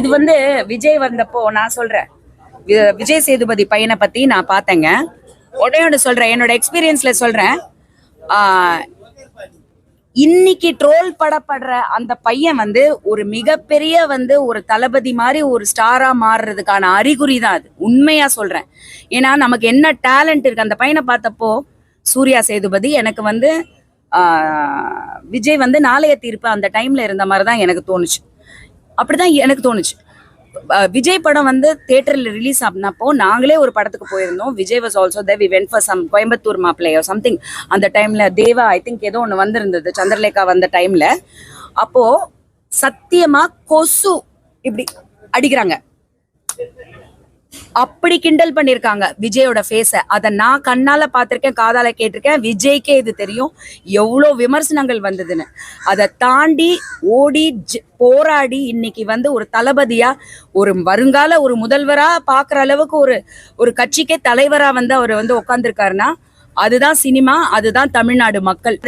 இது விஜய் வந்தப்போ நான் சொல்றேன், விஜய் சேதுபதி பையனை பத்தி நான் பார்த்தேங்க. உடனே சொல்றேன், என்னோட எக்ஸ்பீரியன்ஸ்ல சொல்றேன். இன்னைக்கு ட்ரோல் படப்படுற அந்த பையன் ஒரு மிகப்பெரிய ஒரு தளபதி மாதிரி ஒரு ஸ்டாரா மாறுறதுக்கான அறிகுறி தான் அது. உண்மையா சொல்றேன். ஏன்னா நமக்கு என்ன டேலண்ட் இருக்கு. அந்த பையனை பார்த்தப்போ சூர்யா சேதுபதி எனக்கு விஜய் நாளைய தீர்ப்பு அந்த டைம்ல இருந்த மாதிரி தான் எனக்கு தோணுச்சு. அப்படிதான் எனக்கு தோணுச்சு. விஜய் படம் தியேட்டர்ல ரிலீஸ் ஆனப்போ நாங்களே ஒரு படத்துக்கு போயிருந்தோம். Vijay was also there. We went for some Coimbatore மாப்பிள்ளையோ சம்திங். அந்த டைம்ல தேவா ஐ திங்க் ஏதோ ஒன்று வந்திருந்தது, சந்திரலேகா வந்த டைம்ல. அப்போ சத்தியமா கொசு இப்படி அடிக்கிறாங்க, அப்படி கிண்டல் பண்ணிருக்காங்க விஜயோட ஃபேஸ. அதை நான் கண்ணால பார்த்திருக்கேன், காதால கேட்டிருக்கேன். விஜய்க்கே இது தெரியும் எவ்வளோ விமர்சனங்கள் வந்ததுன்னு. அதை தாண்டி ஓடி போராடி இன்னைக்கு ஒரு தளபதியா, ஒரு வருங்கால ஒரு முதல்வரா பாக்குற அளவுக்கு ஒரு கட்சிக்கே தலைவரா அவர் உட்கார்ந்துருக்காருன்னா அதுதான் சினிமா, அதுதான் தமிழ்நாடு மக்கள்.